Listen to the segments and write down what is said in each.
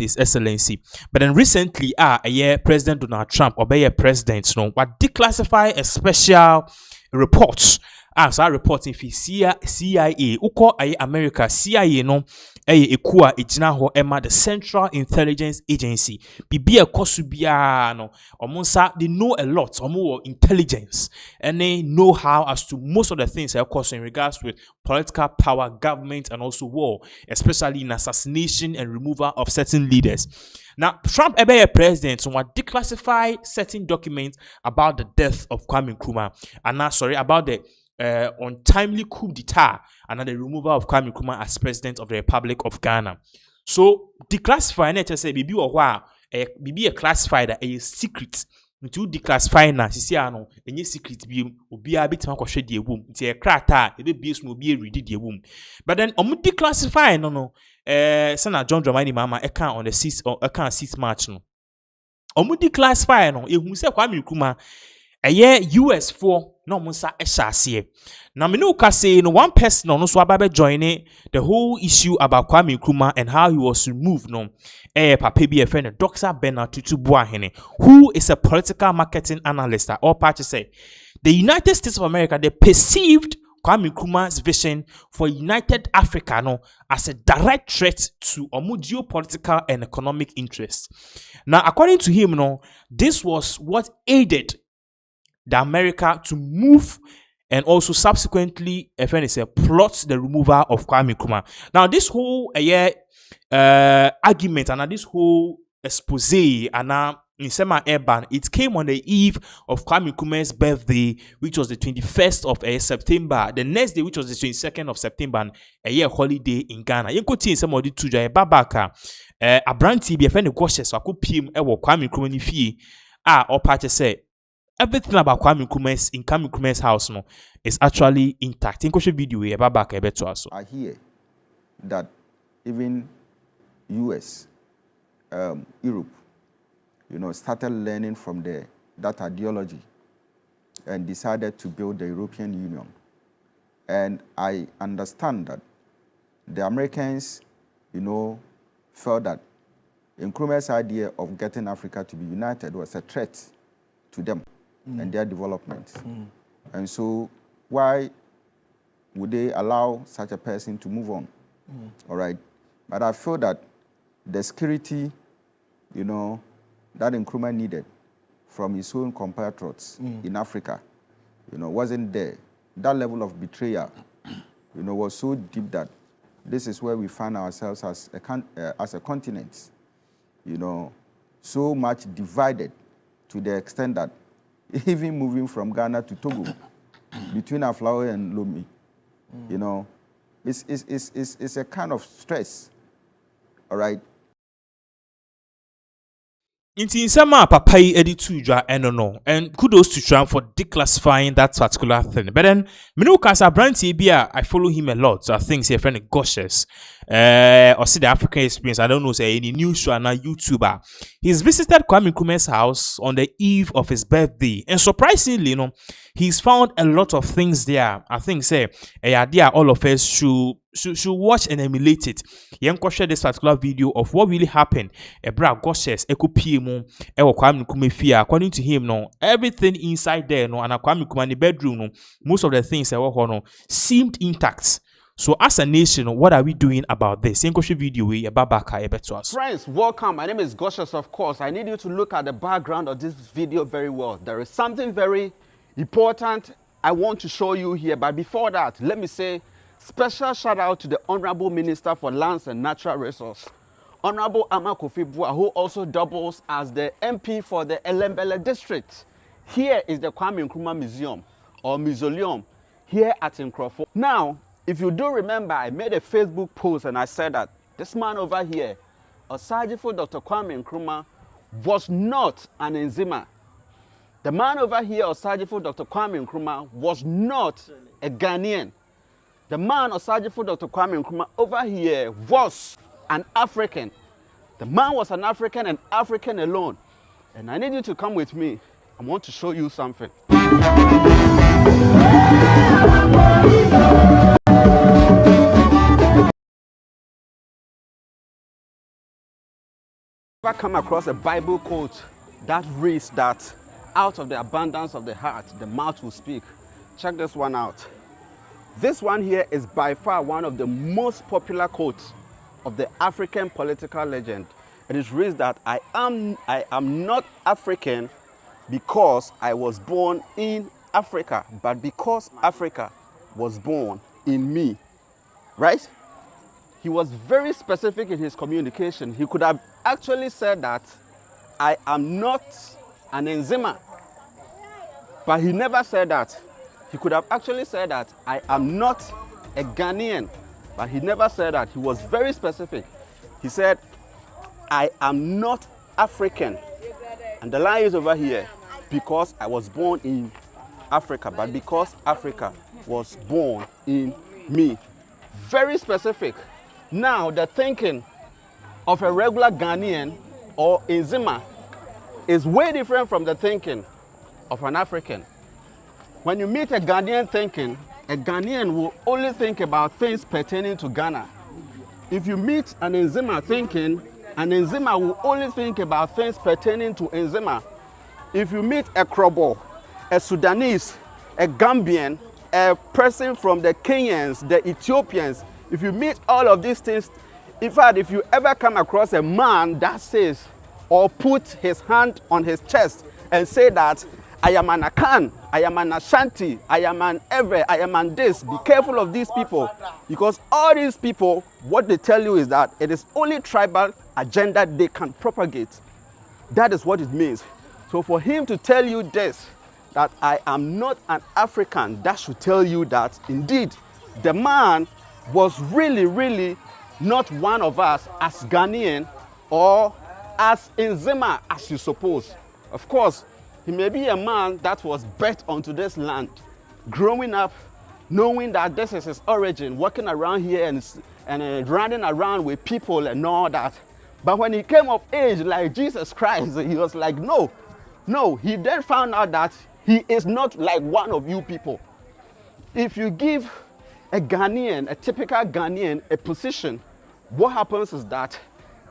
His Excellency. But then recently, a year President Donald Trump, or be a president, no, what declassify a special report. So I reporting for CIA, uko aye America, CIA no, aye ekua ejina ho ema the Central Intelligence Agency. Bibia kosubia no, omonsa they know a lot, omo intelligence, and they know how as to most of the things of course in regards with political power, government, and also war, especially in assassination and removal of certain leaders. Now, Trump ebe a president so what declassify certain documents about the death of Kwame Nkrumah, and now sorry about the untimely coup d'etat and the removal of Kwame Nkrumah as president of the Republic of Ghana. So declassify na say bibi o hwa bibi a classified a secret to declassify na sisi ano enye secret bi obi a betima kwhwe de ewum nti e krata e be biesu no obi e read de ewum. But then declassify no Senator John Dramani Mahama on the 6th March no declassify no ehun se Kwame Nkrumah US 4 no munsa eshase. Now me no ka say no one person no so ababe join the whole issue about Kwame Nkrumah and how he was removed no papa bi a friend Dr. Bernard Tutu Boahene, who is a political marketing analyst or party say the United States of America they perceived Kwame Nkrumah's vision for United Africa no as a direct threat to geopolitical and economic interests. Now according to him no, this was what aided the America to move and also subsequently plot the removal of Kwame Nkrumah. Now this whole argument and this whole expose and in Sema Urban, it came on the eve of Kwame Nkrumah's birthday, which was the 21st of September. The next day, which was the 22nd of September, a year holiday in Ghana. You could see somebody to Jay Babaka, a brand TV, a friend of Goshes, I could PM, Kwame Nkrumah fee, or party say. Everything about Kwame Nkrumah's house no is actually intact. In question video we back a bit to us. I hear that even US, Europe, started learning from that ideology and decided to build the European Union. And I understand that the Americans, felt that Nkrumah's idea of getting Africa to be united was a threat to them. And their development. And so why would they allow such a person to move on? All right. But I feel that the security, that Nkrumah needed from his own compatriots in Africa, wasn't there. That level of betrayal, was so deep that this is where we find ourselves as a continent, so much divided to the extent that even moving from Ghana to Togo, between Aflawe and Lomé, it's a kind of stress, all right? In some papai edituja and kudos to Trump for declassifying that particular thing. But then Minukasa Branty Bia, I follow him a lot. So I think he's a friend of Goshes. Or see the African experience. I don't know, say any news show and a YouTuber. He's visited Kwame Nkrumah's house on the eve of his birthday. And surprisingly, he's found a lot of things there. I think say all of us should watch and emulate it. Yenko share this particular video of what really happened. Ebra Goshes, Eko PM, Ewo Kwame Nkrumah fear. According to him, everything inside there, and Kwame Nkrumah in the bedroom, most of the things seemed intact. So as a nation, what are we doing about this? Yenko video we Babaka to us. Friends, welcome. My name is Goshes, of course. I need you to look at the background of this video very well. There is something very important I want to show you here. But before that, let me say special shout out to the Honorable Minister for Lands and Natural Resources, Honorable Ama Kofi Bua, who also doubles as the MP for the Elembele district. Here is the Kwame Nkrumah Museum or Mausoleum here at Nkrumah. Now, if you do remember, I made a Facebook post and I said that this man over here, Osajifo Dr. Kwame Nkrumah, was not an enzima. The man over here, Osajifo Dr. Kwame Nkrumah, was not a Ghanaian. The man, Osajifo Dr. Kwame Nkrumah, over here was an African. The man was an African and African alone. And I need you to come with me. I want to show you something. Ever come across a Bible quote that reads that out of the abundance of the heart, the mouth will speak? Check this one out. This one here is by far one of the most popular quotes of the African political legend. It is reads that I am not African because I was born in Africa, but because Africa was born in me. Right? He was very specific in his communication. He could have actually said that I am not an Nkrumah, but he never said that. He could have actually said that I am not a Ghanaian, but he never said that. He was very specific. He said, I am not African, and the line is over here, because I was born in Africa, but because Africa was born in me. Very specific. Now, the thinking of a regular Ghanaian or Nkrumah is way different from the thinking of an African. When you meet a Ghanaian thinking, a Ghanaian will only think about things pertaining to Ghana. If you meet an Nkrumah thinking, an Nkrumah will only think about things pertaining to Nkrumah. If you meet a Krobo, a Sudanese, a Gambian, a person from the Kenyans, the Ethiopians, if you meet all of these things, in fact, if you ever come across a man that says or put his hand on his chest and say that I am an Akan, I am an Ashanti, I am an Ewe, I am an this, be careful of these people, because all these people, what they tell you is that it is only tribal agenda they can propagate. That is what it means. So for him to tell you this, that I am not an African, that should tell you that indeed the man was really not one of us as Ghanaian or as Nkrumah as you suppose. Of course, he may be a man that was birthed onto this land, growing up, knowing that this is his origin, walking around here and running around with people and all that. But when he came of age like Jesus Christ, he was like, no. He then found out that he is not like one of you people. If you give a Ghanaian, a typical Ghanaian, a position, what happens is that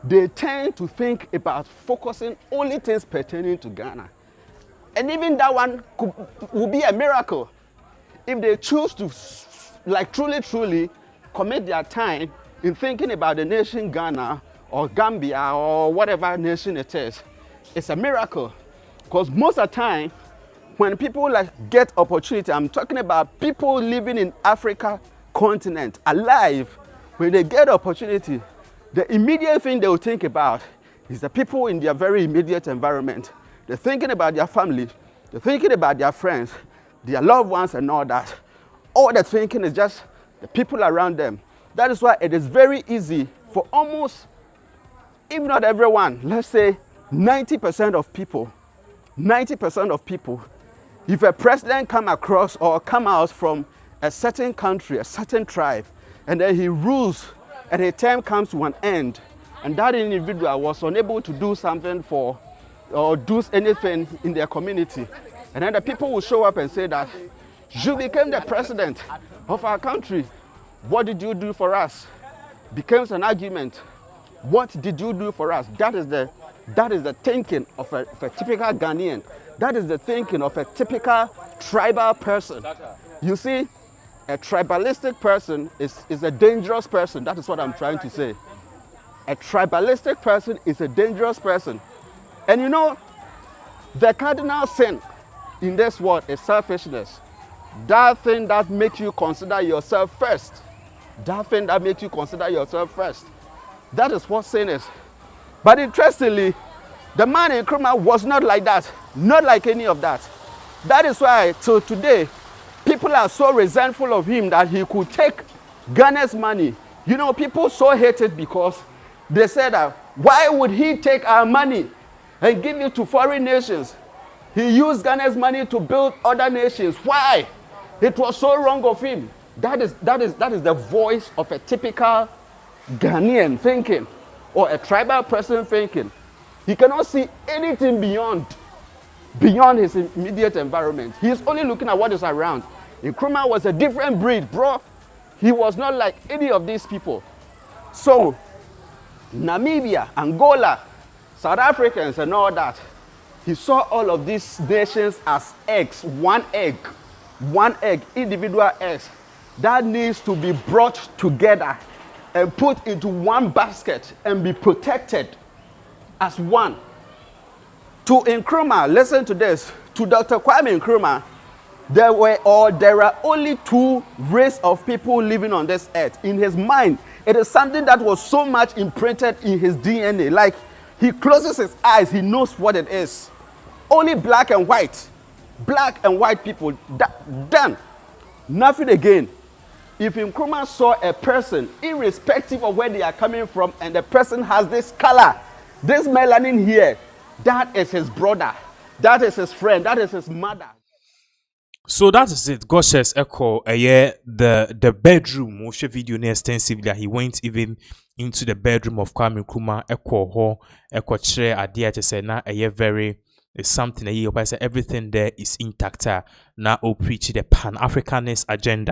they tend to think about focusing only things pertaining to Ghana. And even that one will be a miracle if they choose to, like, truly commit their time in thinking about the nation Ghana or Gambia or whatever nation it is. It's a miracle, because most of the time when people get opportunity, I'm talking about people living in Africa continent alive, when they get opportunity, the immediate thing they will think about is the people in their very immediate environment. They're thinking about their family, they're thinking about their friends, their loved ones and all that. All they're thinking is just the people around them. That is why it is very easy for almost, if not everyone, let's say 90% of people, if a president come across or come out from a certain country, a certain tribe, and then he rules and his term comes to an end, and that individual was unable to do something for or do anything in their community, and then the people will show up and say that you became the president of our country, what did you do for us? Becomes an argument. What did you do for us? That is the thinking of a typical Ghanaian. That is the thinking of a typical tribal person. You see, a tribalistic person is a dangerous person. That is what I'm trying to say. A tribalistic person is a dangerous person. And you know, the cardinal sin in this world is selfishness. That thing that makes you consider yourself first. That thing that makes you consider yourself first. That is what sin is. But interestingly, the man in Nkrumah was not like that. Not like any of that. That is why till today, people are so resentful of him that he could take Ghana's money. You know, people so hate it because they said that, why would he take our money and give it to foreign nations? He used Ghana's money to build other nations. Why? It was so wrong of him. That is the voice of a typical Ghanaian thinking, or a tribal person thinking. He cannot see anything beyond his immediate environment. He is only looking at what is around. Nkrumah was a different breed, bro. He was not like any of these people. So, Namibia, Angola, South Africans and all that. He saw all of these nations as eggs, one egg, individual eggs that needs to be brought together and put into one basket and be protected as one. To Nkrumah, listen to this, to Dr. Kwame Nkrumah, there are only two race of people living on this earth. In his mind, it is something that was so much imprinted in his DNA. Like, he closes his eyes, he knows what it is. Only black and white people, done. Nothing again. If Nkrumah saw a person, irrespective of where they are coming from, and the person has this color, this melanin here, that is his brother, that is his friend, that is his mother. So that is it. Goshes echo the bedroom. Watch a video extensively. He went even into the bedroom of Kwame Nkrumah. Echo chere idea to say na very. It's something that everything there is intact. Now, preach the Pan-Africanist agenda.